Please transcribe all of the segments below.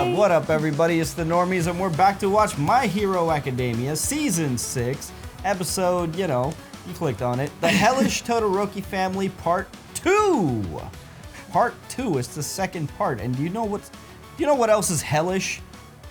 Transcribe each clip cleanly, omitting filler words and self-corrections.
What up, everybody? It's the Normies, and we're back to watch My Hero Academia Season 6, episode, you clicked on it. The Hellish Todoroki Family Part 2. Part 2 is the second part, and do you know what else is hellish?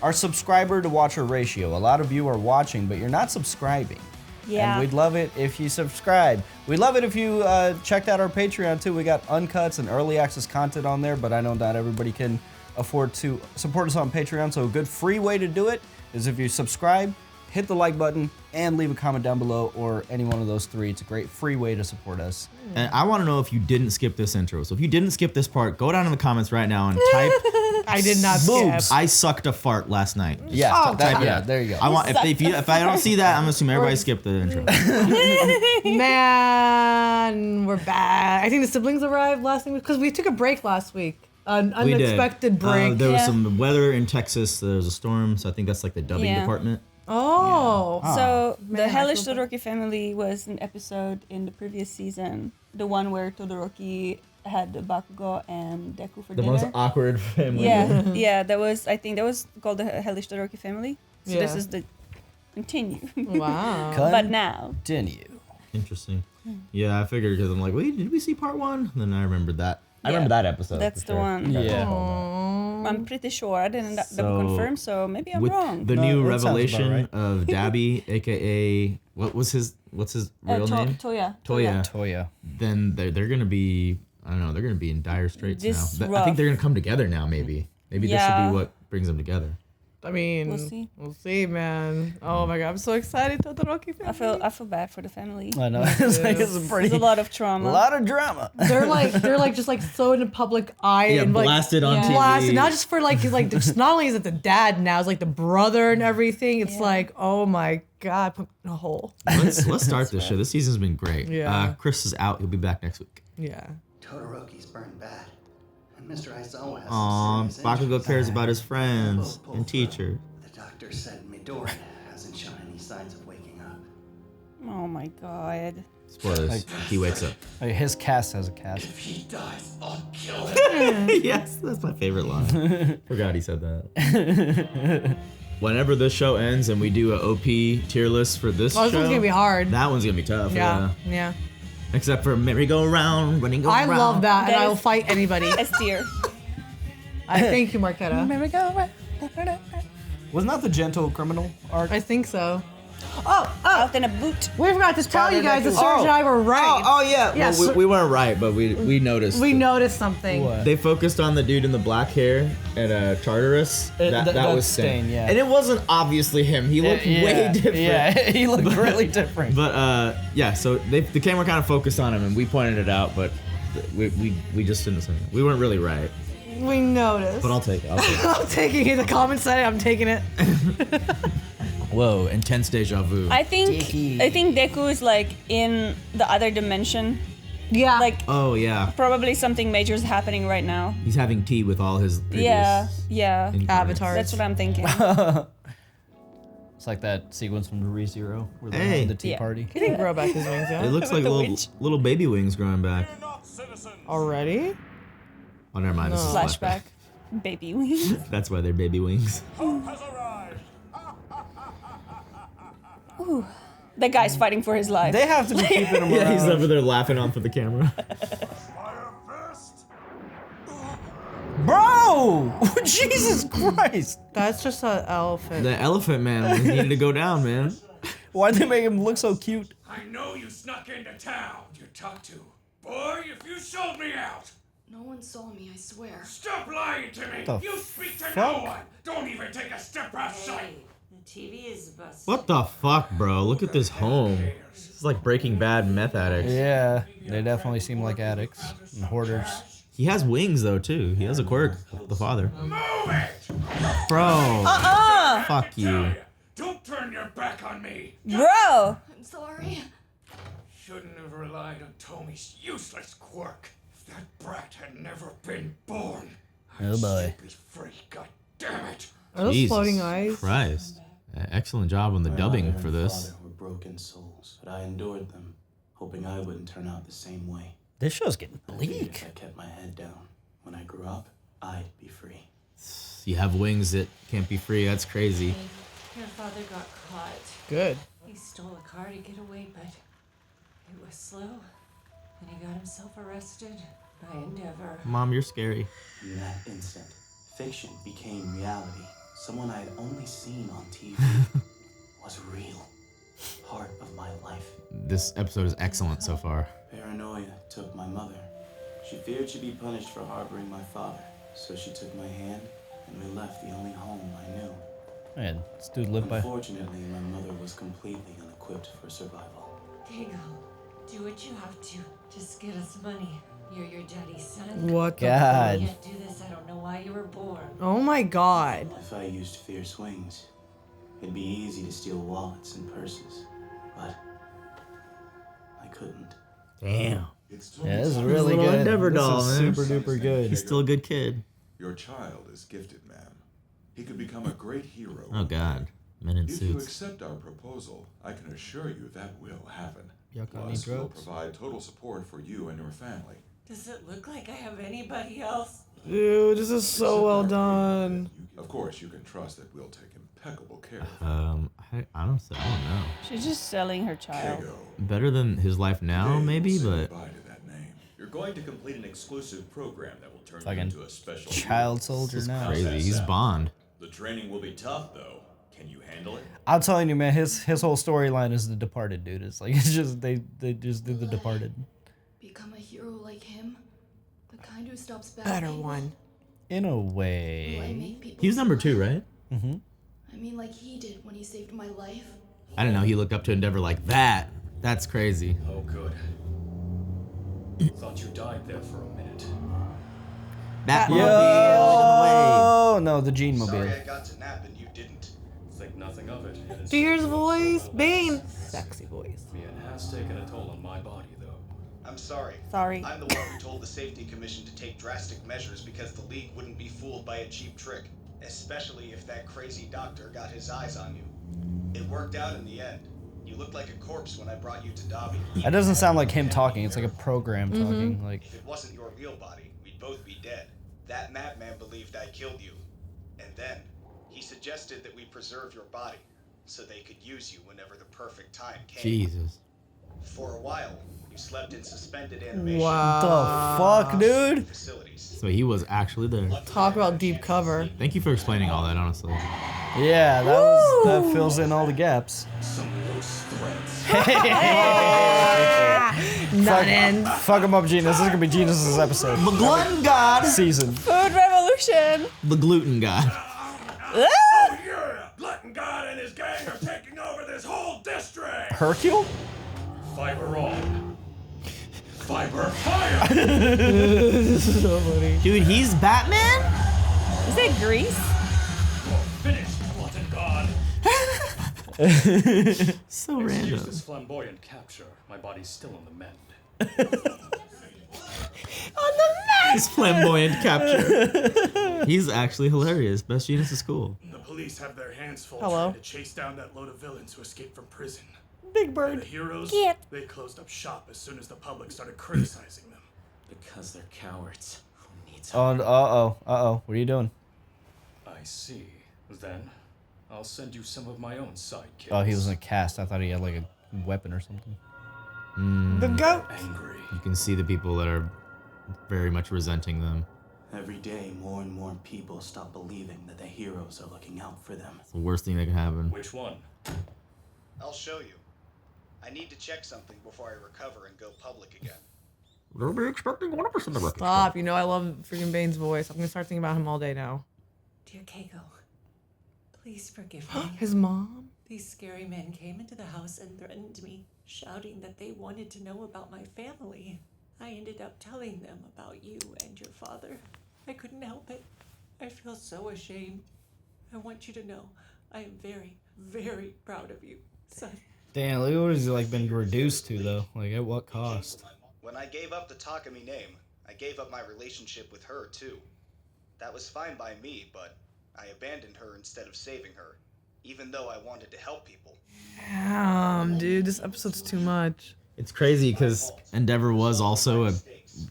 Our subscriber to watcher ratio. A lot of you are watching, but you're not subscribing. Yeah. And we'd love it if you subscribe. We'd love it if you checked out our Patreon too. We got uncuts and early access content on there, but I know not everybody can afford to support us on Patreon, so a good free way to do it is if you subscribe, hit the like button, and leave a comment down below, or any one of those three. It's a great free way to support us. And I want to know if you didn't skip this intro. So if you didn't skip this part, go down in the comments right now and type I did not boobs. skip. I sucked a fart last night. Yeah, Oh, yeah, there you go. I want if I don't see that, I'm assuming everybody skipped the intro. Man, we're back. I think the siblings arrived last week because we took a break last week. An We did. unexpected break. There was some weather in Texas. There was a storm, so I think that's like the dubbing department. Oh. So the Man, I Hellish feel bad. Todoroki family was an episode in the previous season, the one where Todoroki had the Bakugo and Deku for The dinner. most awkward family. Yeah, I think that was called the Hellish Todoroki family. So this Yeah. is the continue. Wow. But now, Continue. Interesting. Yeah, I figured because I'm like, wait, did we see part one? And then I remembered that. I Yeah. remember that episode. that's for the sure. one. Yeah. I'm pretty sure. I didn't double So, confirm, so maybe I'm With wrong. the No, new that sounds about revelation right. of Dabby, aka what's his real name? Toya. Toya. Toya. Then they're gonna be, I don't know, they're gonna be in dire straits This now. I rough. think they're gonna come together now. Maybe this should Yeah. be what brings them together. I mean, We'll see. man. Oh my god, I'm so excited, Todoroki family. I feel bad for the family. I know. It's like it's a There's a lot of trauma. lot of drama. They're like just like so in the public eye Yeah, and like blasted on TV. blasted. Not just for like he's like just not only is it the dad now, it's like the brother and everything. It's like, oh my god, put in a hole. Let's start this show. This season's been great. Yeah. Chris is out. He'll be back next week. Yeah. Todoroki's burned bad. And Mr. Aizawa has Aw, some serious Bakugo injuries. cares about his friends Both and teacher. The doctor said Midori hasn't shown any signs of waking up. Oh my god. Spoilers. He wakes up. Like, his cast has a cast. If he dies, I'll kill him. Yes, that's my favorite line. Forgot he said that. Whenever this show ends and we do a OP tier list for this Oh, show, this one's gonna be hard. that one's gonna be tough. Yeah. Yeah. Except for merry-go-round, running I around. love that, and That I will is- fight anybody. S tier. I thank you, Marquetta. Wasn't that the Gentle Criminal arc? I think so. Out in a boot. We forgot to tell you guys that Deku. Serge and I were right. Oh yeah. Yes. Well, we weren't right, but we noticed. We noticed something. What? They focused on the dude in the black hair at Tartarus. That was Stain. yeah. And it wasn't obviously him. He looked way different. Yeah, he looked really different. But yeah, so the camera kind of focused on him, and we pointed it out, but we just didn't say it. We weren't really right. We noticed. But I'll take it. I'll take it. I'm taking it. The comments said it. I'm taking it. Whoa, intense deja vu. I think Deku is like in the other dimension. Yeah. Like Oh yeah, probably something major is happening right now. he's having tea with all his previous Yeah. incarnates. Avatars. That's what I'm thinking. It's like that sequence from Re:Zero where they're Hey. having the tea Yeah. party. He didn't grow back his wings, It yeah? looks like the little witch. little baby wings growing back. Already? Oh, never mind. This is Flashback. Baby wings. That's why they're baby wings. Ooh. That guy's fighting for his life. They have to be keeping him Yeah, around. he's over there laughing on for the camera. Bro! Jesus Christ! That's just an elephant. The elephant man needed to go down, man. Why'd they make him look so cute? I know you snuck into town, you talk to. Boy, if you sold me out! No one saw me, I swear. Stop lying to me! The You speak to fuck? no one! Don't even take a step outside! The TV is busted. What the fuck, bro? Look at this home. This is like Breaking Bad meth addicts. Yeah, they definitely seem like addicts and hoarders. He has wings though too. He has a quirk. The father. Move it! Bro. Fuck you. Don't turn your back on me! Bro! I'm sorry. Shouldn't have relied on Tommy's useless quirk. If that brat had never been born, Oh boy. I'd be free, god damn it! Are those Jesus floating eyes? Christ. Excellent job on the dubbing for this. Father were broken souls, but I endured them, hoping I wouldn't turn out the same way. This show's getting I figured bleak. if I kept my head down, when I grew up, I'd be free. You have wings that can't be free. That's crazy. Your father got caught. Good. He stole a car to get away, but it was slow. And he got himself arrested by Endeavor. Mom, you're scary. In that instant, fiction became reality. Someone I had only seen on TV was real. Part of my life. This episode is excellent so far. Paranoia took my mother. She feared she'd be punished for harboring my father. So she took my hand, and we left the only home I knew. Man, this dude lived by. Unfortunately, my mother was completely unequipped for survival. Diego, do what you have to. Just get us money. You're your daddy's son. What the God. You can't do this. I don't know why you were born. Oh my god. If I used fierce wings, it'd be easy to steal wallets and purses. But I couldn't. Damn. Yeah, this is really Little good. Endeavor This doll, is man. super duper good. He's still a good kid. Your child is gifted, ma'am. He could become a great hero. Oh God. Men in If you suits. accept our proposal, I can assure you that will happen. Y'all got any Plus, we'll drugs? provide total support for you and your family. Does it look like I have anybody else? Dude, this is so well done. Of course, you can trust that we'll take impeccable care of I honestly, I don't know. She's just selling her you. child. Diego, Better than his life now, today maybe, we'll say but goodbye to that name. You're going to complete an exclusive program that will turn you Fucking into a special child hero. soldier this is now. crazy. He's Bond. The training will be tough, though. Can you handle it? I'm telling you, man, his whole storyline is The Departed, dude. It's like it's just they just did The Departed. Become a hero like him? The kind who stops bad Better people? one. In a Will I way. make people He was number 2, smile? right? I mean, like he did when he saved my life. I didn't know he looked up to Endeavor like that. That's crazy. Oh, good. Thought you died there for a minute. Yo, no, the Gene Sorry Mobile. I got to nap and you didn't. Think nothing of it. It is Do you hear his so voice? well Bane. balanced. Sexy voice. It has taken a toll on my body, though. I'm sorry. Sorry. I'm the one who told the Safety Commission to take drastic measures because the League wouldn't be fooled by a cheap trick. Especially if that crazy doctor got his eyes on you. It worked out in the end. You looked like a corpse when I brought you to Dobby. That doesn't sound like him talking. It's like a program talking. Like If it wasn't your real body, we'd both be dead. That madman believed I killed you. And then, he suggested that we preserve your body, so they could use you whenever the perfect time came. Jesus. For a while, you slept in suspended animation. the fuck, dude. Facilities. So he was actually there. Talk about deep cover. Thank you for explaining all that, honestly. Yeah, that fills in all the gaps. Some loose threads. None in. Fuck him up, Genius. This is gonna be Genius's episode. The glutton god. Season. Food revolution. The gluten god. Oh yeah! Glutton God and his gang are taking over this whole district! Hercule? Fiber on. Fiber fire! Dude, he's Batman? Is it Grease? Finish, Glutton God! So Excuse random. this flamboyant capture. My body's still on the mend. His flamboyant capture. He's actually hilarious. Best Genius is cool. The police have their hands full Hello. trying to chase down that load of villains who escaped from prison. Big And bird. the heroes, Get. they closed up shop as soon as the public started criticizing them. Because they're cowards. Who needs Oh, uh-oh. What are you doing? I see. Then, I'll send you some of my own sidekicks. Oh, he was in a cast. I thought he had like a weapon or something. The goat. Angry. You can see the people that are very much resenting them. Every day, more and more people stop believing that the heroes are looking out for them. It's the worst thing that can happen. Which one? I'll show you. I need to check something before I recover and go public again. They'll be expecting 100% of Stop. You know I love freaking Bane's voice. I'm gonna start thinking about him all day now. Dear Keiko, please forgive me. His mom? These scary men came into the house and threatened me, shouting that they wanted to know about my family. I ended up telling them about you and your father. I couldn't help it. I feel so ashamed. I want you to know I am very, very proud of you, son. Damn, look at what he's like been reduced to though. Like at what cost? When I gave up the Takami name, I gave up my relationship with her too. That was fine by me, but I abandoned her instead of saving her, even though I wanted to help people. Damn, dude. This episode's too much. It's crazy because Endeavor was also a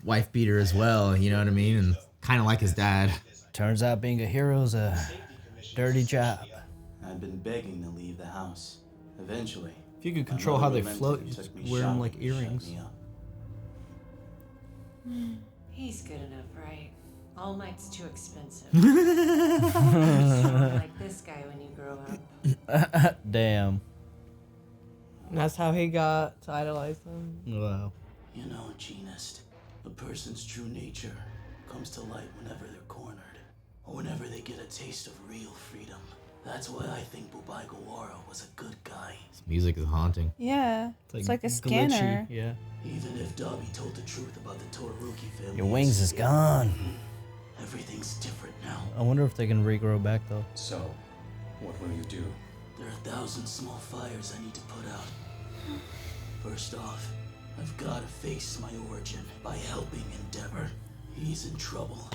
wife beater as well, you know what I mean? And kind of like his dad. Turns out being a hero is a dirty job. I'd been begging to leave the house. Eventually, If you could my control mother how they relented float, and you took just me wear them shopping like to shut earrings. me up. He's good enough, right? All Might's too expensive. Like this guy when you grow up. Damn. And that's how he got to idolize them. Wow. You know, Genist, a person's true nature comes to light whenever they're cornered, or whenever they get a taste of real freedom. That's why I think Bubai Gawara was a good guy. This music is haunting. Yeah. It's like a glitchy, scanner. Yeah. Even if Dobby told the truth about the Todoroki family, Your wings is gone. everything's different now. I wonder if they can regrow back though. So, what will you do? There are 1,000 small fires I need to put out. First off, I've got to face my origin by helping Endeavor. He's in trouble.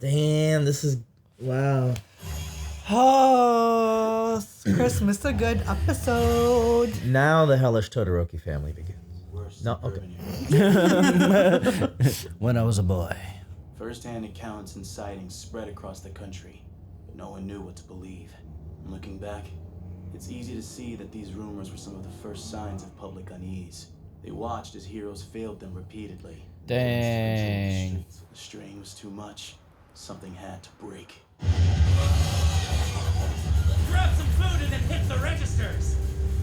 Damn, this is wow. Oh, Christmas, a good episode. Now the hellish Todoroki family begins. Worse No, than okay. Burning. When I was a boy. First-hand accounts and sightings spread across the country, but no one knew what to believe. Looking back, it's easy to see that these rumors were some of the first signs of public unease. They watched as heroes failed them repeatedly. Dang. The strain was too much. Something had to break. Grab some food and then hit the registers.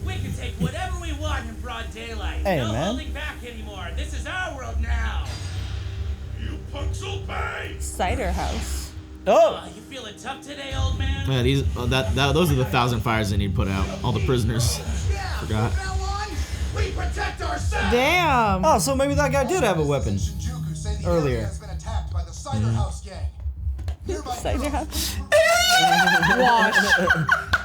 We can take whatever we want in broad daylight. Hey, no man. holding back anymore. This is our world now. You punks will pay! Cider house. Oh! You feeling tough today, old man? Yeah, these those are the 1,000 fires they need put out. All the prisoners. Forgot. We protect ourselves! Damn. Oh, so maybe that guy did have a weapon earlier. Cider house. Wash.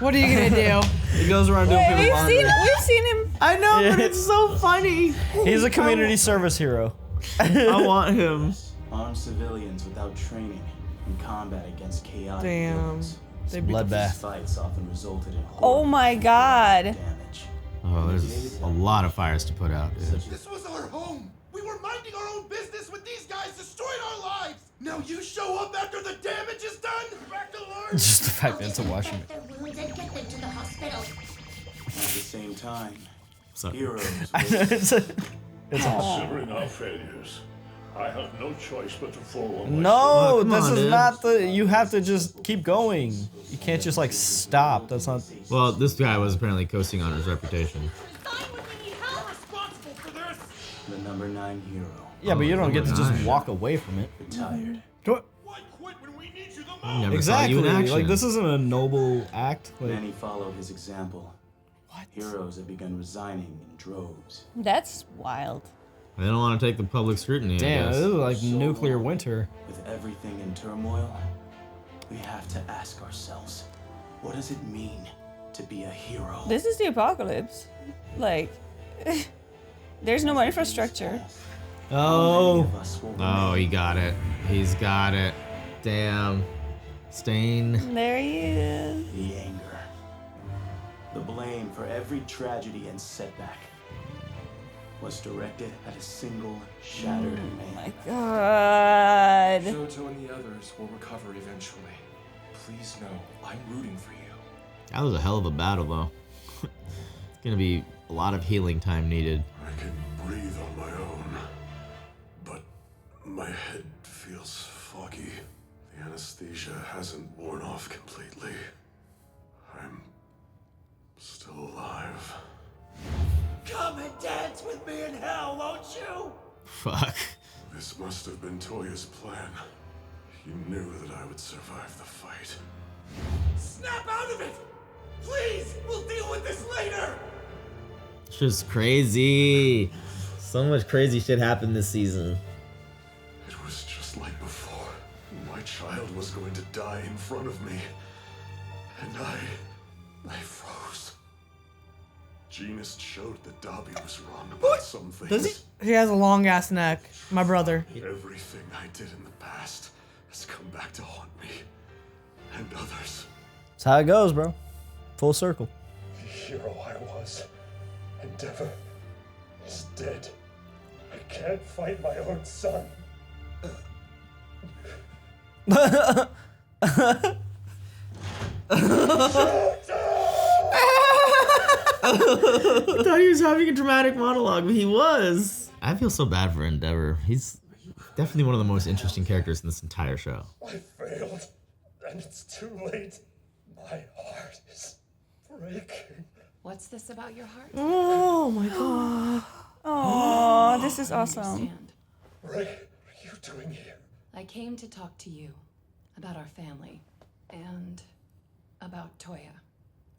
What are you gonna do? He goes around doing Wait, people's laundry. we've seen him. I know, Yeah. but it's so funny. He's a community service hero. I want him. Armed civilians without training in combat against chaotic Damn. villains. They beat the- These Bloodbath. fights often resulted in Oh horrible my god. damage. Oh, there's a lot of fires to put out, dude. This was our home! We were minding our own business when these guys destroyed our lives! Now you show up after the damage is done? Back to learn! Just the fact that it's a washing machine. Their wounds and get them to the hospital. At the same time, Sorry. heroes it's Considering our failures, I have no choice but to follow my No, come this on, is dude. not the. You have to just keep going. You can't just like stop. That's not. Well, this guy was apparently coasting on his reputation. Responsible for this. the number 9 hero. Yeah, but you don't get to just Nice. walk away from it. Retired. Why quit when we need you the I never most? saw you Exactly. in action. Like this isn't a noble act. Like Many followed his example. Heroes have begun resigning in droves. That's wild. They don't want to take the public scrutiny. I damn, guess. this is like nuclear winter. With everything in turmoil, we have to ask ourselves, what does it mean to be a hero? This is the apocalypse. Like, there's no infrastructure. Oh. Oh, he got it. He's got it. Damn. Stain. There he is. The anger. The blame for every tragedy and setback was directed at a single shattered man. God. Shoto and the others will recover eventually. Please know, I'm rooting for you. That was a hell of a battle, though. It's gonna be a lot of healing time needed. I can breathe on my own, but my head feels foggy. The anesthesia hasn't worn off completely. I'm still alive. Come and dance with me in hell, won't you? Fuck. This must have been Toya's plan. He knew that I would survive the fight. Snap out of it! Please, we'll deal with this later! It's just crazy. So much crazy shit happened this season. It was just like before. My child was going to die in front of me. And I froze. Genist showed that Dobby was wrong about some things. Does he? He has a long ass neck. My brother. Everything I did in the past has come back to haunt me. And others. That's how it goes, bro. Full circle. The hero I was, Endeavor, is dead. I can't fight my own son. I thought he was having a dramatic monologue, but he was. I feel so bad for Endeavor. He's definitely one of the most interesting characters in this entire show. I failed, and it's too late. My heart is breaking. What's this about your heart? Oh my god. Oh, this is awesome. Understand. Ray, what are you doing here? I came to talk to you about our family and about Toya.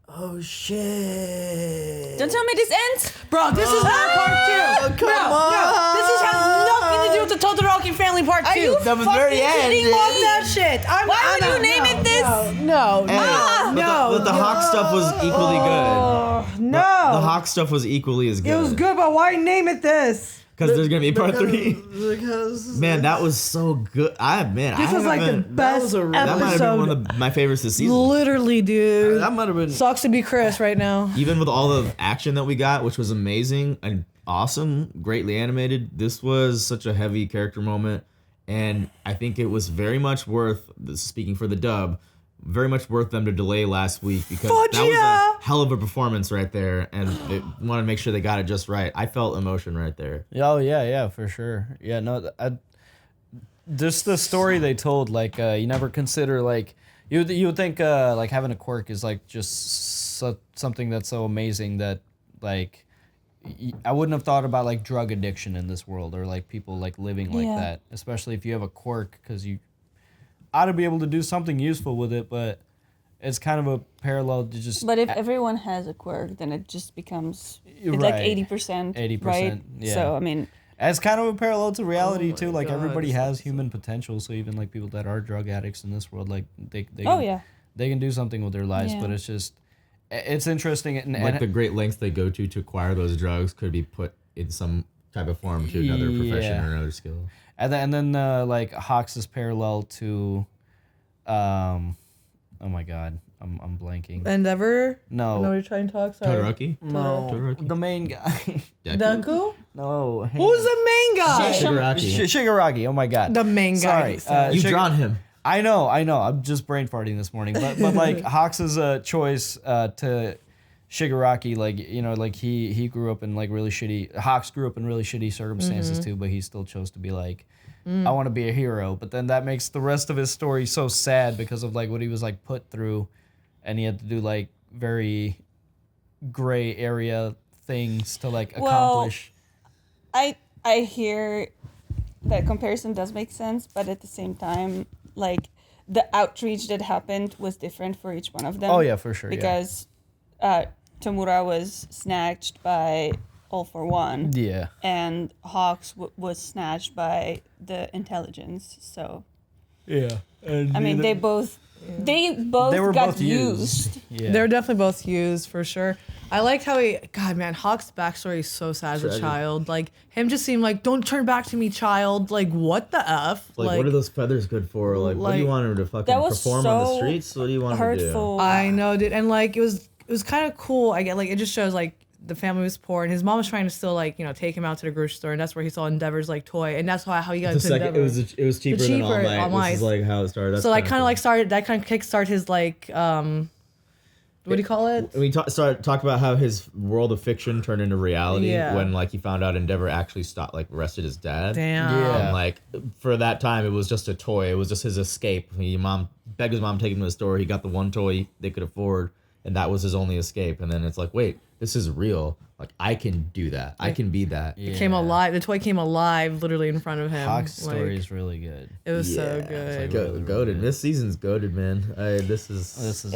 Oh shit. Don't tell me this ends. Bro, this is not part 2. Come on. This has nothing to do with the Todoroki family part 2. That was very end. Fuck that shit. Why would you name it this? No. But the Hawk stuff was equally good. No. The Hawk stuff was equally as good. It was good, but why name it this? Because there's gonna be part 3. Because Man, that was so good. This was like the best That might have been episode. one of my favorites this season. Literally, dude. that might have been. Sucks to be Chris right now. Even with all the action that we got, which was amazing and awesome, greatly animated, this was such a heavy character moment. And I think it was very much worth, speaking for the dub, very much worth them to delay last week because that was a hell of a performance right there. And they wanted to make sure they got it just right. I felt emotion right there. Oh yeah, for sure. Yeah, no, just the story they told. Like, you never consider like you would think like having a quirk is like just something that's so amazing that like I wouldn't have thought about like drug addiction in this world or like people like living like that, especially if you have a quirk because you ought to be able to do something useful with it, but it's kind of a parallel to just. But if everyone has a quirk, then it just becomes Right. like 80%. 80%, right? yeah. So I mean, it's kind of a parallel to reality too. Like God, everybody this has human potential, so even like people that are drug addicts in this world, like they oh can, yeah, they can do something with their lives. Yeah. But it's just it's interesting and Like the great lengths they go to acquire those drugs could be put in some type of form to another profession or another skill. And then like Hawks is parallel to, oh my god, I'm blanking. Endeavor? No. No, you're trying to talk. Sorry. Todoroki? No, Todoroki. the main guy. Deku? No. Who's the main guy? Shigaraki. Shigaraki. Oh my god. The main guy. Sorry. You've drawn him. I know. I'm just brain farting this morning. But like Hawks' choice to Shigaraki, like, you know, like he grew up in like really shitty. Hawks grew up in really shitty circumstances too, but he still chose to be like, I want to be a hero. But then that makes the rest of his story so sad because of like what he was like put through, and he had to do like very gray area things to like accomplish. I hear that comparison does make sense, but at the same time, like the outreach that happened was different for each one of them. Oh yeah, for sure. Because Tamura was snatched by All for One. Yeah. And Hawks was snatched by the intelligence. So Yeah. And I mean, they both were got both used. Yeah. They're definitely both used for sure. I liked how God, man, Hawk's backstory is so sad as a child. Like him just seemed like, don't turn back to me, child. Like what the F? Like what are those feathers good for? Like what do you want him to fucking that was perform on the so streets? What do you want hurtful. him to I know, dude. And like it was kind of cool. I get like it just shows like the family was poor and his mom was trying to still like, you know, take him out to the grocery store, and that's where he saw Endeavor's like toy, and that's how he got do? into Endeavor. It was cheaper than All Might. This is like how it started. That's so like kinda kind of cool. like started that kind of kickstart his like what do you call it? We talked about how his world of fiction turned into reality when like he found out Endeavor actually arrested his dad. Damn. Yeah. And like for that time, it was just a toy. It was just his escape. He begged his mom to take him to the store. He got the one toy they could afford, and that was his only escape. And then it's like, wait, this is real. Like I can do that. I can be that. It came alive. The toy came alive literally in front of him. Hawk's story Like, is really good. it was so good. Goated. This season's goated, man. This is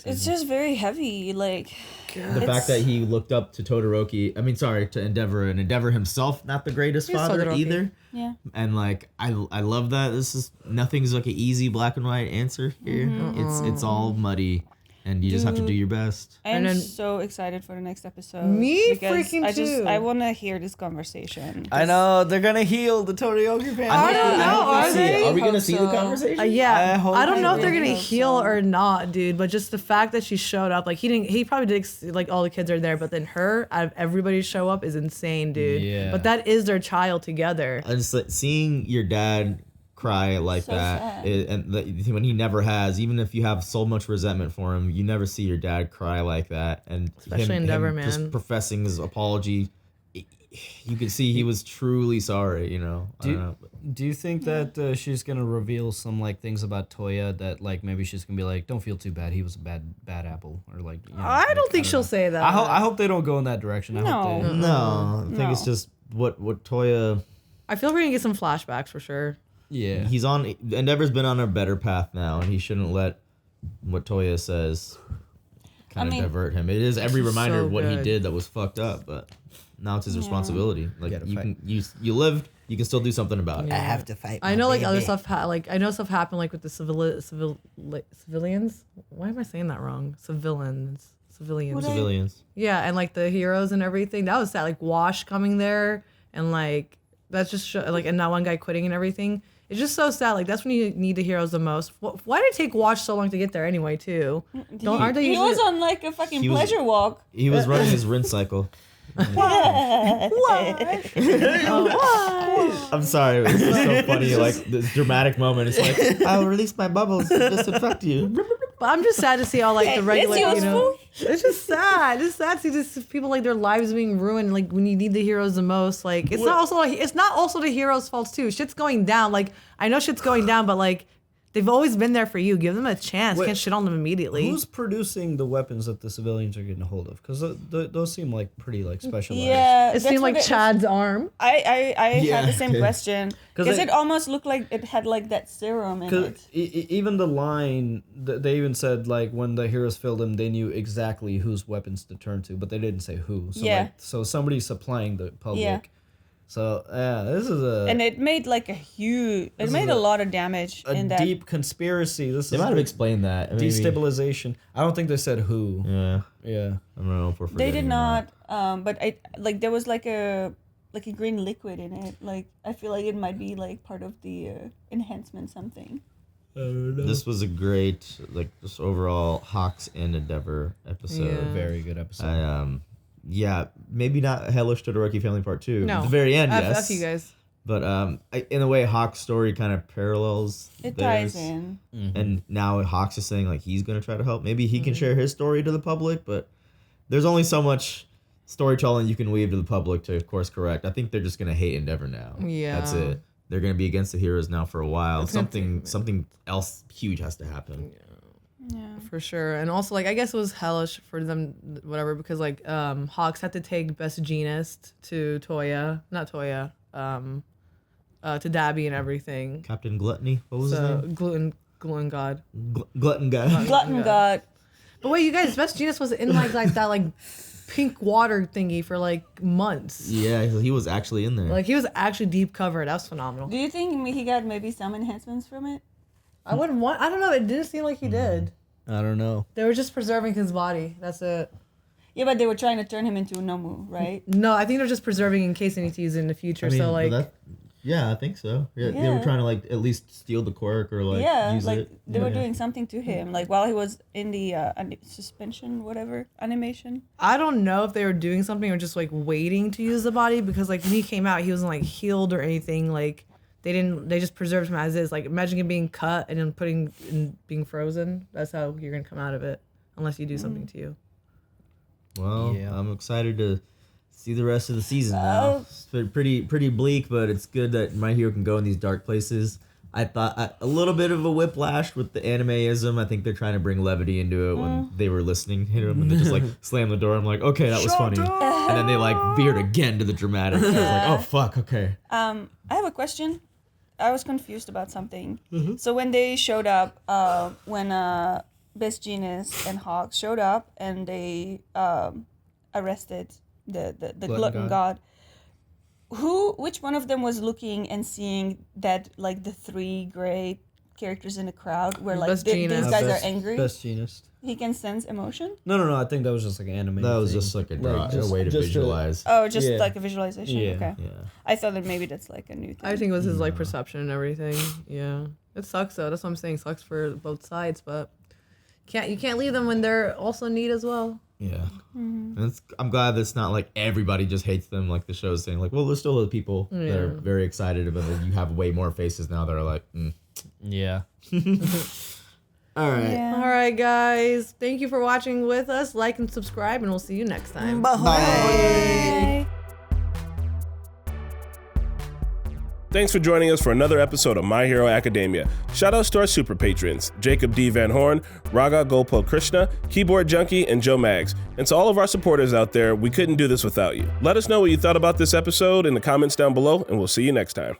It's just very heavy. Like the fact that he looked up to Todoroki. I mean, sorry, to Endeavor, and Endeavor himself, not the greatest He's father Todoroki. either. Yeah. And like I love that. Nothing's like an easy black and white answer here. It's all muddy, and you just have to do your best. I am And then- so excited for the next episode. Me because freaking too. I want to hear this conversation. I know they're gonna heal the Todoroki family. I don't know. Are they? Are we gonna Hope see the so. conversation? Yeah, hope I don't know so. if they're gonna I hope heal so. or not, dude. But just the fact that she showed up, like he probably did like all the kids are there, but then her out of everybody show up is insane, dude. Yeah. But that is their child together. I just like seeing your dad cry like So that. sad. When he never has, even if you have so much resentment for him, you never see your dad cry like that. And Especially Endeavor, him just man. professing his apology, you could see he was truly sorry, you know. I don't know. Do you think that she's gonna reveal some like things about Toya that like maybe she's gonna be like, don't feel too bad, he was a bad apple, or like. You know, I like, don't think she'll say that. I hope they don't go in that direction. I hope they, No, I think it's just what Toya. I feel we're gonna get some flashbacks for sure. Yeah, He's on. Endeavor's been on a better path now, and he shouldn't let what Toya says kind of divert him. It is every reminder so of what he good. did that was fucked up, but now it's his responsibility. Like Gotta you fight. can you lived, you can still do something about it. I have to fight. I know like other stuff. I know stuff happened like with the civilians. Why am I saying that wrong? Civilians. Civilians. Yeah, and like the heroes and everything. That was sad. Like Wash coming there and like that's just like and that one guy quitting and everything. It's just so sad. Like that's when you need the heroes the most. Why did it take Wash so long to get there anyway? Too. Aren't they He usually? was on like a fucking He was- pleasure walk. He was running his rinse cycle. I'm sorry, it was just so funny. Like this dramatic moment. It's like I'll release my bubbles just to attract you. But I'm just sad to see all like the regular, It's you know. useful. It's just sad. It's sad to see just people like their lives being ruined. Like when you need the heroes the most. Like it's not also the heroes' fault too. Shit's going down. Like I know shit's going down, but like they've always been there for you. Give them a chance. Wait, Can't shit on them immediately. Who's producing the weapons that the civilians are getting a hold of? Because those seem like pretty like specialized. Yeah, it that's seemed what like Chad's arm. I Yeah, had the same okay. question 'Cause because they- it almost looked like it had like that serum in Because it. even the line, they even said like when the heroes filled them, they knew exactly whose weapons to turn to, but they didn't say who. So Yeah. like, so somebody's supplying the public. Yeah. So yeah, this is a And it made like a huge. It made a lot of damage in that. deep conspiracy. This They is might have the explained that. Maybe. destabilization. I don't think they said who. Yeah. Yeah. I don't know if we're They forgetting did or not. But I like there was like a green liquid in it. Like I feel like it might be like part of the enhancement something. This was a great, like, just overall Hawks and Endeavor episode. Yeah. Very good episode. Yeah, maybe not Hellish Todoroki Family Part 2. No. At the very end, yes. F you guys. But in a way, Hawk's story kind of parallels It theirs. ties in. And now Hawks is saying, like, he's going to try to help. Maybe he can share his story to the public, but there's only so much storytelling you can weave to the public to course correct. I think they're just going to hate Endeavor now. Yeah. That's it. They're going to be against the heroes now for a while. It's gonna Something else huge has to happen. Yeah. For sure. And also like I guess it was hellish for them whatever because like Hawks had to take Best Jeanist to Toya. Not Toya. To Dabby and everything. Captain Gluttony? What was his name? Gluten God. Glutton guy. Glutton God. But wait, you guys, Best Jeanist was in like that like pink water thingy for like months. Yeah, he was actually in there. Like he was actually deep covered. That was phenomenal. Do you think he got maybe some enhancements from it? I wouldn't want. I don't know. It didn't seem like he did. I don't know. They were just preserving his body. That's it. Yeah, but they were trying to turn him into a Nomu, right? No, I think they're just preserving in case they need to use it in the future. So like, yeah, I think so. Yeah, they were Yeah. trying to like at least steal the quirk or like yeah, use like it. they were Yeah. doing something to him, like while he was in the suspension, whatever animation. I don't know if they were doing something or just like waiting to use the body because like when he came out, he wasn't like healed or anything. Like they just preserved him as is. Like imagine him being cut and then being frozen. That's how you're gonna come out of it, unless you do something to you. Well, Yeah. I'm excited to see the rest of the season now. It's pretty bleak, but it's good that My Hero can go in these dark places. I thought a little bit of a whiplash with the animeism. I think they're trying to bring levity into it when they were listening to him and they just like slammed the door. I'm like, okay, that was funny. And then they like veered again to the dramatic. I was like, oh fuck, okay. I have a question. I was confused about something. So when they showed up, when Best Jeanist and Hawks showed up and they arrested the glutton god. Which one of them was looking and seeing that like the three gray characters in the crowd were like Best these Jeanist. guys Best- are angry? Best Jeanist. He can sense emotion? No. I think that was just like an anime. That was thing. just like a just- way to just visualize. Oh, just Yeah. like a visualization? Yeah. Okay. Yeah. I thought that maybe that's like a new thing. I think it was his like perception and everything. Yeah, it sucks though. That's what I'm saying. Sucks for both sides, but you can't leave them when they're also in need as well. Yeah. And I'm glad that's not like everybody just hates them, like the show's saying. Like, well, there's still the people that are very excited about it. You have way more faces now that are like, Yeah. All right. Yeah. All right, guys. Thank you for watching with us. Like and subscribe, and we'll see you next time. Bye. Thanks for joining us for another episode of My Hero Academia. Shoutouts to our super patrons, Jacob D. Van Horn, Raga Gopal Krishna, Keyboard Junkie, and Joe Maggs. And to all of our supporters out there, we couldn't do this without you. Let us know what you thought about this episode in the comments down below, and we'll see you next time.